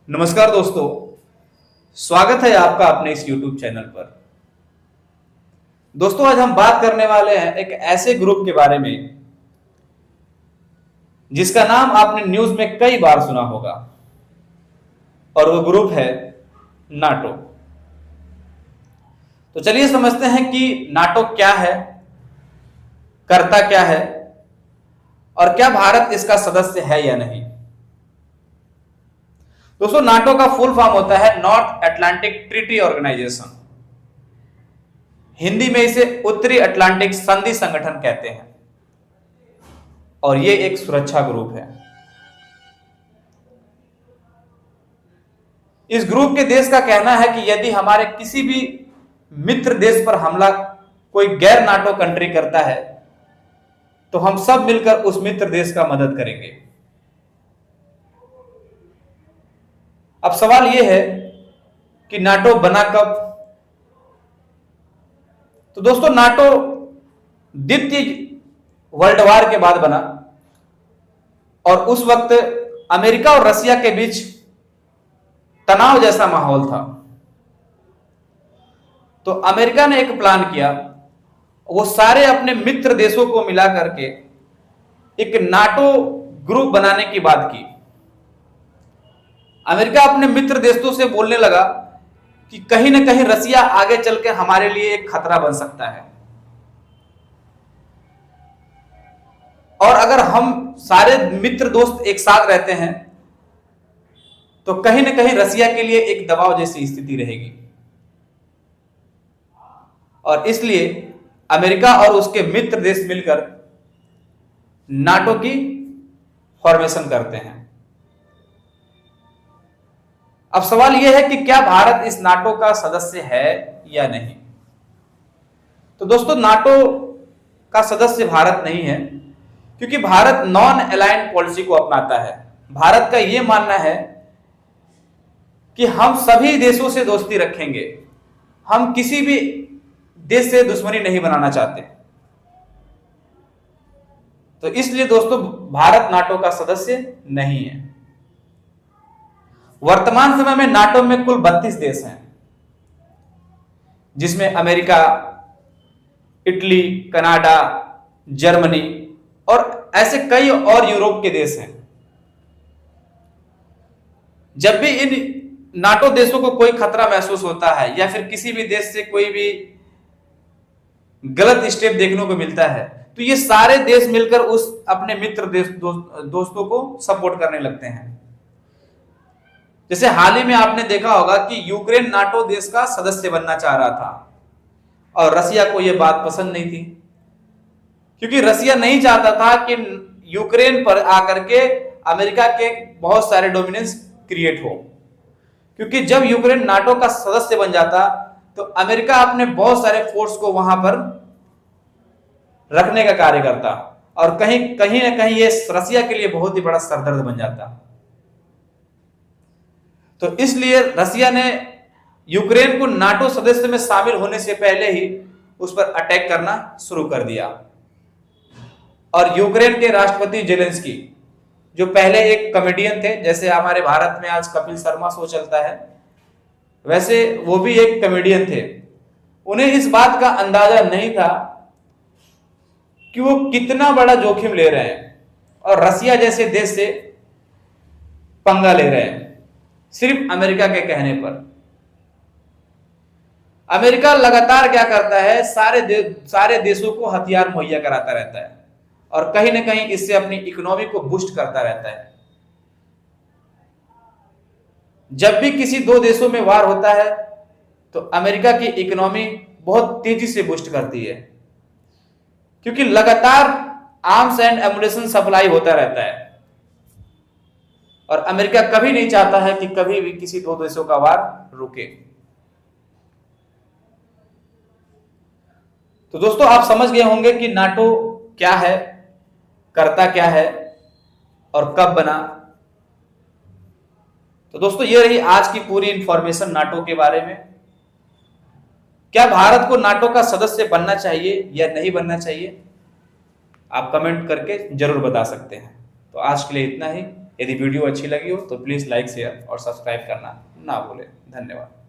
नमस्कार दोस्तों, स्वागत है आपका अपने इस YouTube चैनल पर। दोस्तों, आज हम बात करने वाले हैं एक ऐसे ग्रुप के बारे में जिसका नाम आपने न्यूज में कई बार सुना होगा और वो ग्रुप है नाटो। तो चलिए समझते हैं कि नाटो क्या है, करता क्या है और क्या भारत इसका सदस्य है या नहीं। दोस्तों, नाटो का फुल फॉर्म होता है North Atlantic Treaty Organisation. Hindi में इसे उत्तरी अटलांटिक संधि संगठन कहते हैं और ये एक सुरक्षा ग्रुप है। इस ग्रुप के देश का कहना है कि यदि हमारे किसी भी मित्र देश पर हमला कोई गैर नाटो कंट्री करता है तो हम सब मिलकर उस मित्र देश का मदद करेंगे। अब सवाल यह है कि नाटो बना कब। तो दोस्तों, नाटो द्वितीय वर्ल्ड वार के बाद बना और उस वक्त अमेरिका और रसिया के बीच तनाव जैसा माहौल था। तो अमेरिका ने एक प्लान किया, वो सारे अपने मित्र देशों को मिला करके एक नाटो ग्रुप बनाने की बात की। अमेरिका अपने मित्र देशों से बोलने लगा कि कहीं ना कहीं रसिया आगे चलकर हमारे लिए एक खतरा बन सकता है और अगर हम सारे मित्र दोस्त एक साथ रहते हैं तो कहीं ना कहीं रसिया के लिए एक दबाव जैसी स्थिति रहेगी। और इसलिए अमेरिका और उसके मित्र देश मिलकर नाटो की फॉर्मेशन करते हैं। अब सवाल यह है कि क्या भारत इस नाटो का सदस्य है या नहीं। तो दोस्तों, नाटो का सदस्य भारत नहीं है क्योंकि भारत नॉन अलाइंड पॉलिसी को अपनाता है। भारत का यह मानना है कि हम सभी देशों से दोस्ती रखेंगे, हम किसी भी देश से दुश्मनी नहीं बनाना चाहते। तो इसलिए दोस्तों, भारत नाटो का सदस्य नहीं है। वर्तमान समय में नाटो में कुल 32 देश हैं जिसमें अमेरिका, इटली, कनाडा, जर्मनी और ऐसे कई और यूरोप के देश हैं। जब भी इन नाटो देशों को कोई खतरा महसूस होता है या फिर किसी भी देश से कोई भी गलत स्टेप देखने को मिलता है तो ये सारे देश मिलकर उस अपने मित्र देश दोस्तों को सपोर्ट करने लगते हैं। जैसे हाल ही में आपने देखा होगा कि यूक्रेन नाटो देश का सदस्य बनना चाह रहा था और रसिया को यह बात पसंद नहीं थी क्योंकि रसिया नहीं चाहता था कि यूक्रेन पर आकर के अमेरिका के बहुत सारे डोमिनेंस क्रिएट हो। क्योंकि जब यूक्रेन नाटो का सदस्य बन जाता तो अमेरिका अपने बहुत सारे फोर्स को वहां पर रखने का कार्य करता और कहीं कहीं ना कहीं ये रसिया के लिए बहुत ही बड़ा सरदर्द बन जाता। तो इसलिए रसिया ने यूक्रेन को नाटो सदस्य में शामिल होने से पहले ही उस पर अटैक करना शुरू कर दिया। और यूक्रेन के राष्ट्रपति जेलेंस्की, जो पहले एक कॉमेडियन थे, जैसे हमारे भारत में आज कपिल शर्मा शो चलता है, वैसे वो भी एक कॉमेडियन थे। उन्हें इस बात का अंदाजा नहीं था कि वो कितना बड़ा जोखिम ले रहे हैं और रसिया जैसे देश से पंगा ले रहे हैं सिर्फ अमेरिका के कहने पर। अमेरिका लगातार क्या करता है, सारे देशों को हथियार मुहैया कराता रहता है और कहीं ना कहीं इससे अपनी इकोनॉमी को बूस्ट करता रहता है। जब भी किसी दो देशों में वार होता है तो अमेरिका की इकोनॉमी बहुत तेजी से बूस्ट करती है क्योंकि लगातार आर्म्स एंड एमुनिशन सप्लाई होता रहता है और अमेरिका कभी नहीं चाहता है कि कभी भी किसी दो देशों का वार रुके। तो दोस्तों, आप समझ गए होंगे कि नाटो क्या है, करता क्या है और कब बना। तो दोस्तों, ये रही आज की पूरी इंफॉर्मेशन नाटो के बारे में। क्या भारत को नाटो का सदस्य बनना चाहिए या नहीं बनना चाहिए, आप कमेंट करके जरूर बता सकते हैं। तो आज के लिए इतना ही। यदि वीडियो अच्छी लगी हो तो प्लीज़ लाइक शेयर और सब्सक्राइब करना ना भूलें। धन्यवाद।